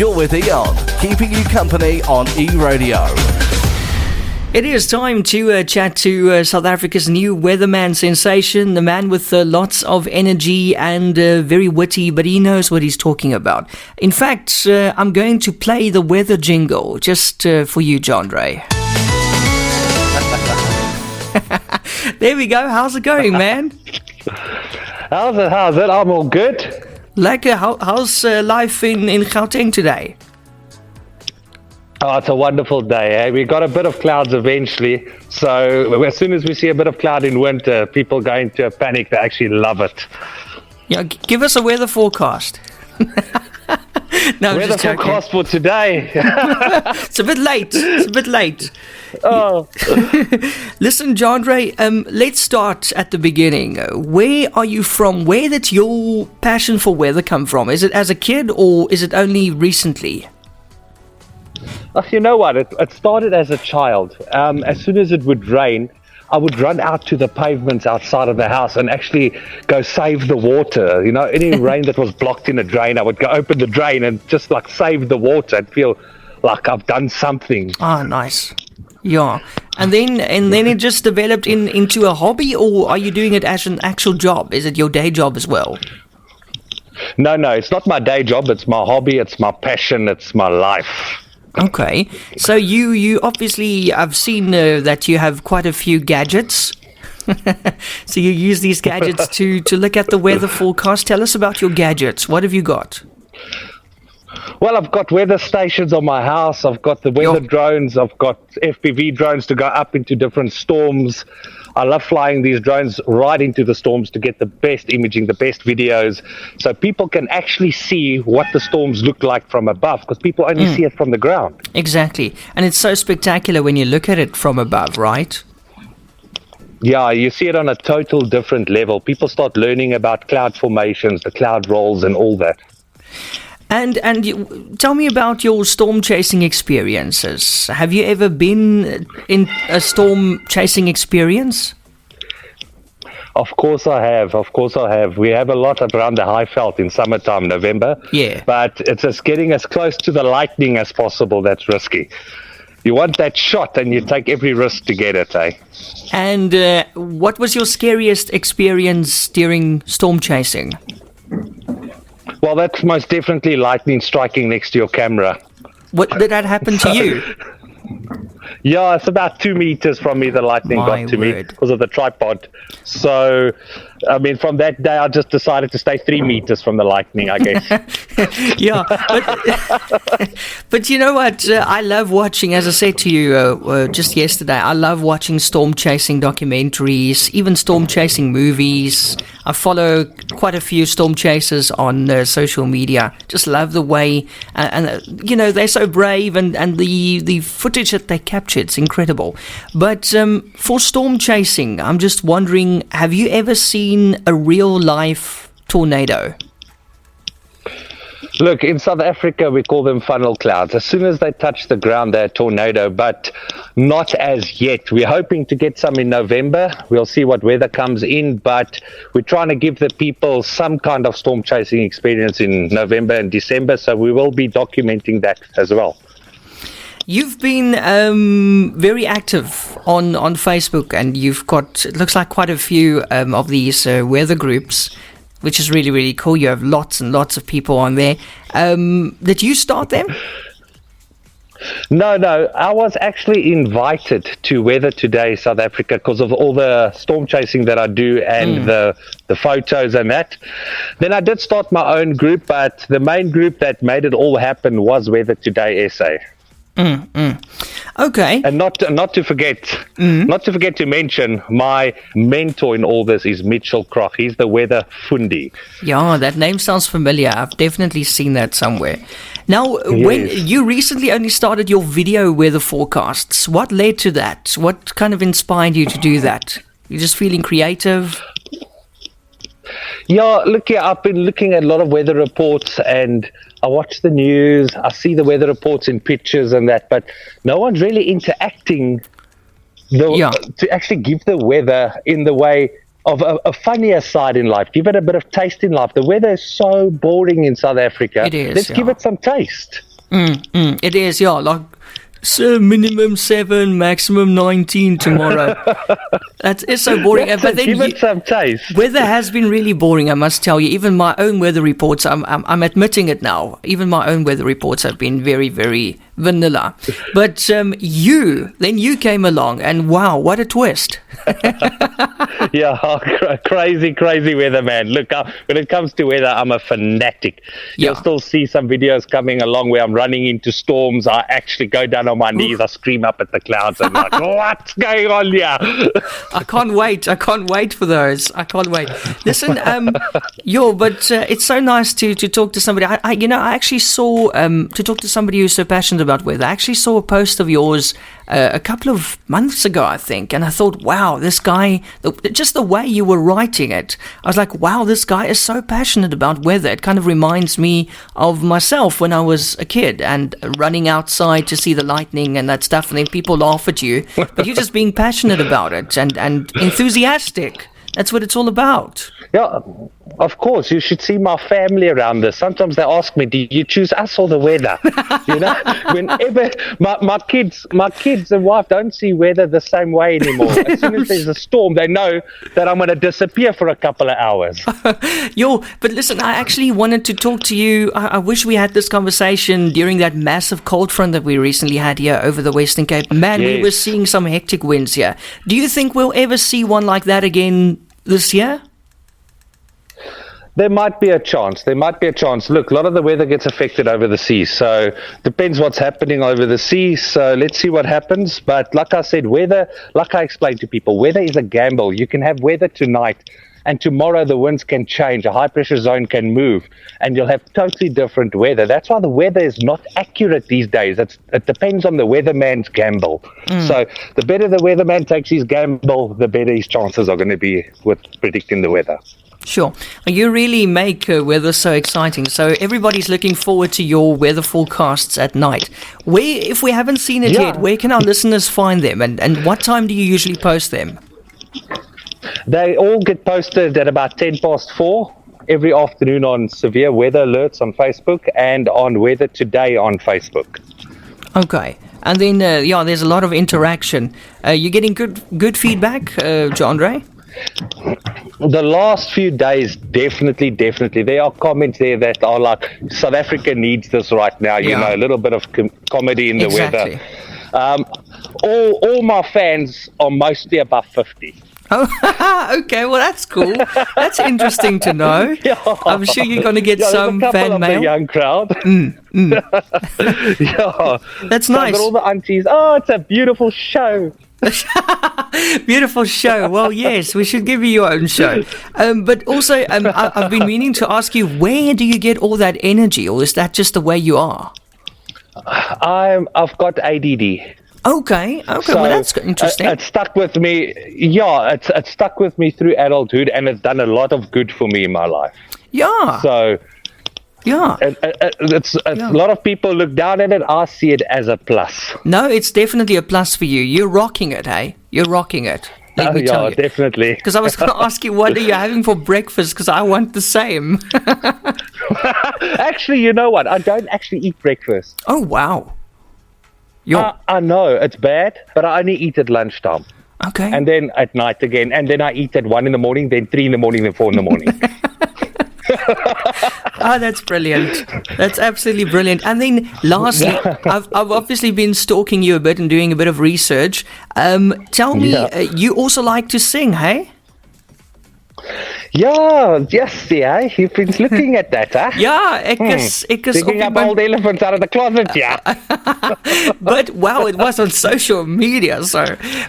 You're with Eon, keeping you company on E-Radio. It is time to chat to South Africa's new weatherman sensation, the man with lots of energy and very witty, but he knows what he's talking about. In fact, I'm going to play the weather jingle just for you, Juandre. There we go. How's it going, man? How's it? I'm all good. Lekker. How's life in Gauteng today? Oh, it's a wonderful day. Eh? We got a bit of clouds eventually. So as soon as we see a bit of cloud in winter, people go into a panic. They actually love it. Yeah, give us a weather forecast. No, weather forecast for today. It's a bit late. Oh. Listen, Juandre, let's start at the beginning. Where are you from? Where did your passion for weather come from? Is it as a kid or is it only recently? You know what? It started as a child. As soon as it would rain, I would run out to the pavements outside of the house and actually go save the water. You know, any rain that was blocked in a drain, I would go open the drain and just like save the water and feel like I've done something. Ah, nice. Yeah. And then it just developed into a hobby, or are you doing it as an actual job? Is it your day job as well? No, it's not my day job. It's my hobby. It's my passion. It's my life. Okay, so you obviously, I've seen that you have quite a few gadgets. So you use these gadgets to look at the weather forecast. Tell us about your gadgets. What have you got? Well, I've got weather stations on my house. I've got the weather drones. I've got FPV drones to go up into different storms. I love flying these drones right into the storms to get the best imaging, the best videos, so people can actually see what the storms look like from above, because people only see it from the ground. Exactly. And it's so spectacular when you look at it from above, right? Yeah, you see it on a total different level. People start learning about cloud formations, the cloud rolls and all that. And tell me about your storm chasing experiences. Have you ever been in a storm chasing experience? Of course I have. We have a lot around the Highveld in summertime, November. Yeah. But it's just getting as close to the lightning as possible that's risky. You want that shot and you take every risk to get it, eh? And what was your scariest experience during storm chasing? Well, that's most definitely lightning striking next to your camera. What did that happen to you? Yeah, it's about 2 meters from me the lightning got to me because of the tripod. So, I mean, from that day, I just decided to stay 3 meters from the lightning, I guess. Yeah, but you know what? I love watching, as I said to you just yesterday, I love watching storm chasing documentaries, even storm chasing movies. I follow quite a few storm chasers on social media. Just love the way, you know, they're so brave and the footage that they capture, it's incredible. But for storm chasing, I'm just wondering, have you ever seen a real life tornado? Look, in South Africa, we call them funnel clouds. As soon as they touch the ground, they're a tornado, but not as yet. We're hoping to get some in November. We'll see what weather comes in, but we're trying to give the people some kind of storm chasing experience in November and December, so we will be documenting that as well. You've been very active on Facebook, and you've got, it looks like, quite a few of these weather groups, which is really, really cool. You have lots and lots of people on there. Did you start them? No. I was actually invited to Weather Today South Africa because of all the storm chasing that I do and the photos and that. Then I did start my own group, but the main group that made it all happen was Weather Today SA. Okay. And not to forget to mention, my mentor in all this is Mitchell Kroch. He's the weather fundi. Yeah, that name sounds familiar. I've definitely seen that somewhere. Now, when you recently only started your video weather forecasts, what led to that? What kind of inspired you to do that? You just feeling creative? Yeah, look here, I've been looking at a lot of weather reports and I watch the news, I see the weather reports in pictures and that, but no one's really interacting to actually give the weather in the way of a funnier side in life, give it a bit of taste in life. The weather is so boring in South Africa. It is, Let's give it some taste. It is, yeah. Like, so minimum 7, maximum 19 tomorrow. It's so boring. But then give it some taste. Weather has been really boring, I must tell you. Even my own weather reports, I'm admitting it now. Even my own weather reports have been very, very vanilla. But you came along, and wow, what a twist! Yeah, crazy weather, man. Look, when it comes to weather, I'm a fanatic. You'll still see some videos coming along where I'm running into storms. I actually go down on my knees. I scream up at the clouds. I'm like, what's going on here? I can't wait. I can't wait for those. I can't wait. Listen, but it's so nice to talk to somebody. I actually saw to talk to somebody who's so passionate about weather. I actually saw a post of yours a couple of months ago, I think, and I thought, wow, this guy, just the way you were writing it, I was like, wow, this guy is so passionate about weather. It kind of reminds me of myself when I was a kid and running outside to see the lightning and that stuff, and then people laugh at you, but you're just being passionate about it and enthusiastic. That's what it's all about. Yeah, of course. You should see my family around this. Sometimes they ask me, do you choose us or the weather? Whenever my kids and wife don't see weather the same way anymore. As soon as there's a storm, they know that I'm going to disappear for a couple of hours. But listen, I actually wanted to talk to you. I wish we had this conversation during that massive cold front that we recently had here over the Western Cape. Man, yes. We were seeing some hectic winds here. Do you think we'll ever see one like that again this year? There might be a chance. Look, a lot of the weather gets affected over the sea, so depends what's happening over the sea. So let's see what happens. But like I said, weather, like I explained to people, weather is a gamble. You can have weather tonight, and tomorrow the winds can change. A high pressure zone can move, and you'll have totally different weather. That's why the weather is not accurate these days. It depends on the weatherman's gamble. So the better the weatherman takes his gamble, the better his chances are going to be with predicting the weather. Sure. You really make weather so exciting. So everybody's looking forward to your weather forecasts at night. If we haven't seen it yet, where can our listeners find them? And what time do you usually post them? They all get posted at about 4:10 every afternoon on Severe Weather Alerts on Facebook and on Weather Today on Facebook. Okay. And then, there's a lot of interaction. You're getting good feedback, Juandre? The last few days, definitely. There are comments there that are like, South Africa needs this right now. You know, a little bit of comedy in the weather. All my fans are mostly above 50. Oh, okay. Well, that's cool. That's interesting to know. I'm sure you're going to get some fan mail. The young crowd. That's nice. All the aunties. Oh, it's a beautiful show. Beautiful show. Well, yes, we should give you your own show. But also, I've been meaning to ask you, where do you get all that energy, or is that just the way you are? I've got ADD. Okay. So, well, that's interesting. It stuck with me. Yeah, it's stuck with me through adulthood, and it's done a lot of good for me in my life. Yeah. So. Yeah, it's a lot of people look down at it. I see it as a plus. No, it's definitely a plus for you. You're rocking it, hey? You're rocking it. Let me tell you. Definitely. Because I was going to ask you, what are you having for breakfast? Because I want the same. Actually, you know what? I don't actually eat breakfast. Oh, wow. I know, it's bad, but I only eat at lunchtime. Okay. And then at night again. And then I eat at 1 a.m, then 3 a.m, then 4 a.m. Oh, that's brilliant. That's absolutely brilliant. And then lastly, I've obviously been stalking you a bit and doing a bit of research. Tell me, you also like to sing, hey? Yeah, you've been looking at that, huh? Yeah, digging up old elephants out of the closet, yeah. But wow, it was on social media, so.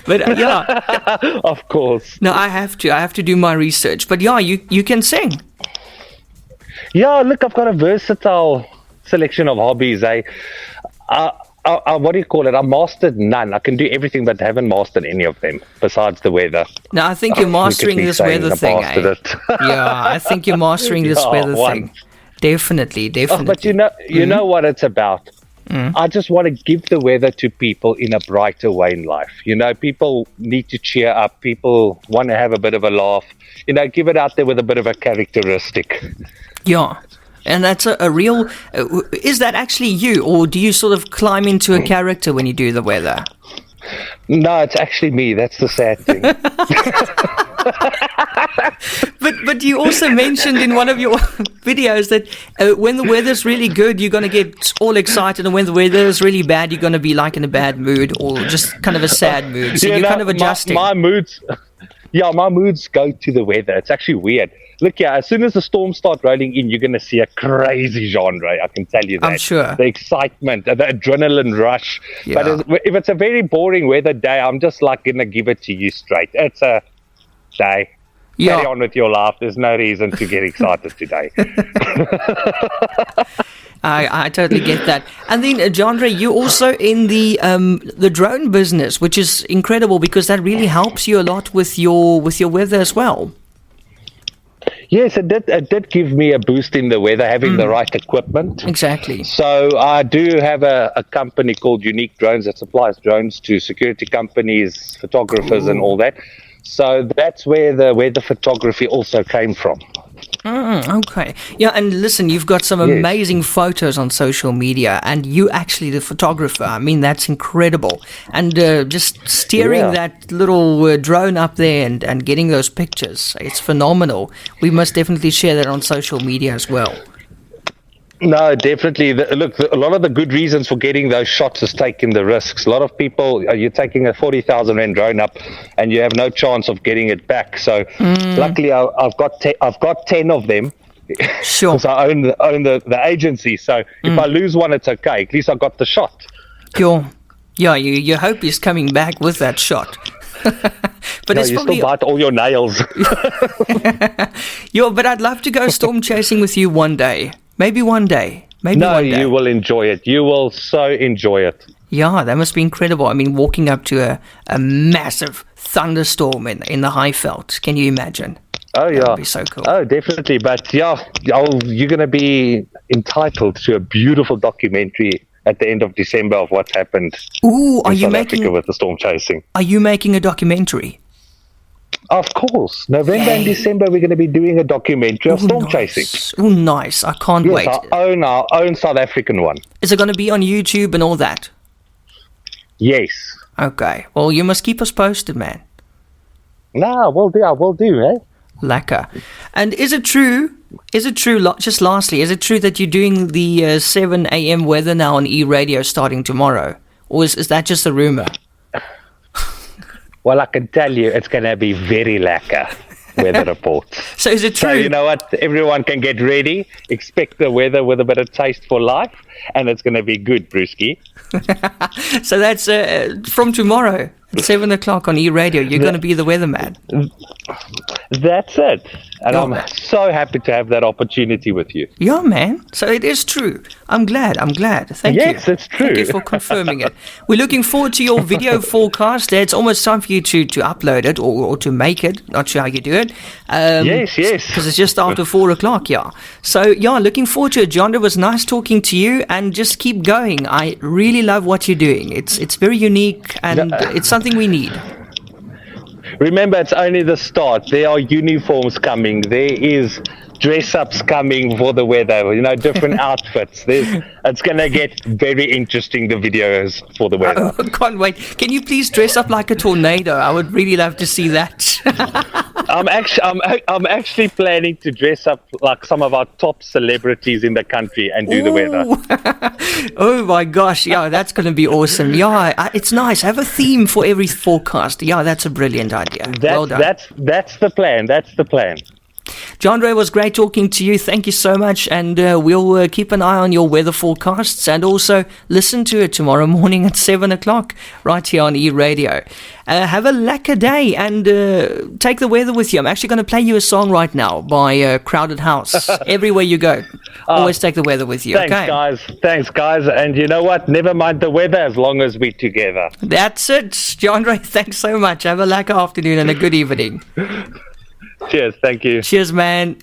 But yeah, of course. No, I have to do my research. But yeah, you can sing. Yeah, look, I've got a versatile selection of hobbies. What do you call it? I mastered none. I can do everything, but haven't mastered any of them besides the weather. No, I think you're mastering this weather thing. Yeah, I think you're mastering this weather thing. Definitely. But you know what it's about. I just want to give the weather to people in a brighter way in life. You know, people need to cheer up. People want to have a bit of a laugh. You know, give it out there with a bit of a characteristic. Yeah. And that's a real... is that actually you, or do you sort of climb into a character when you do the weather? No, it's actually me. That's the sad thing. But you also mentioned in one of your videos that when the weather's really good, you're going to get all excited, and when the weather is really bad, you're going to be like in a bad mood or just kind of a sad mood. So you're kind of adjusting. My moods go to the weather. It's actually weird. Look, as soon as the storms start rolling in, you're going to see a crazy genre. I can tell you that. I'm sure. The excitement, the adrenaline rush. Yeah. But if it's a very boring weather day, I'm just like going to give it to you straight. It's a day. Yeah. Carry on with your life. There's no reason to get excited today. I totally get that. And then, Juandre, you're also in the drone business, which is incredible because that really helps you a lot with your weather as well. Yes, it did give me a boost in the weather, having the right equipment. Exactly. So I do have a company called Unique Drones that supplies drones to security companies, photographers, and all that. So that's where the weather photography also came from. Okay. Yeah, and listen, you've got some amazing photos on social media, and you actually the photographer. I mean, that's incredible. And just steering that little drone up there and getting those pictures, it's phenomenal. We must definitely share that on social media as well. No, definitely. Look, a lot of the good reasons for getting those shots is taking the risks. A lot of people, you're taking a 40,000 rand drone up, and you have no chance of getting it back. So, luckily, I've got 10 of them. Sure. Because I own the agency. So if I lose one, it's okay. At least I got the shot. Sure. Yeah, you hope he's coming back with that shot. But no, you still bite all your nails. But I'd love to go storm chasing with you one day. Maybe one day. No, you will enjoy it. You will so enjoy it. Yeah, that must be incredible. I mean, walking up to a massive thunderstorm in the Highveld. Can you imagine? Oh, yeah. That would be so cool. Oh, definitely. But, you're going to be entitled to a beautiful documentary at the end of December of what happened in South Africa with the storm chasing. Are you making a documentary? Of course. November and December, we're going to be doing a documentary of storm chasing. Oh, nice. I can't wait. Our own South African one. Is it going to be on YouTube and all that? Yes. Okay. Well, you must keep us posted, man. No, we'll do, eh? Lekker. And is it true, just lastly, is it true that you're doing the 7 a.m. weather now on E-Radio starting tomorrow? Or is that just a rumor? Well, I can tell you it's going to be very lekker weather reports. So is it true? So you know what? Everyone can get ready. Expect the weather with a bit of taste for life. And it's going to be good, Brewski. So that's from tomorrow at 7 o'clock on E-Radio. You're going to be the weatherman. That's it. And I'm so happy to have that opportunity with you. Yeah, man. So it is true. I'm glad. Thank you. Yes, it's true. Thank you for confirming it. We're looking forward to your video forecast. It's almost time for you to upload it or to make it. Not sure how you do it. Yes. Because it's just after 4 o'clock, yeah. So, yeah, looking forward to it. Juandre, it was nice talking to you, and just keep going. I really love what you're doing. It's very unique, and it's something we need. Remember, it's only the start. There are uniforms coming. There is dress-ups coming for the weather. Different outfits. It's going to get very interesting, the videos for the weather. I can't wait. Can you please dress up like a tornado? I would really love to see that. I'm actually planning to dress up like some of our top celebrities in the country and do the weather. Oh my gosh, yeah, that's going to be awesome. Yeah, it's nice. Have a theme for every forecast. Yeah, that's a brilliant idea. Well done. That's the plan. That's the plan. Juandre, it was great talking to you. Thank you so much, and we'll keep an eye on your weather forecasts and also listen to it tomorrow morning at 7 o'clock right here on E-Radio. Have a lekker day and take the weather with you. I'm actually going to play you a song right now by Crowded House. Everywhere you go, always take the weather with you. Thanks, guys. And you know what? Never mind the weather as long as we're together. That's it. Juandre, thanks so much. Have a lekker afternoon and a good evening. Cheers. Thank you. Cheers, man.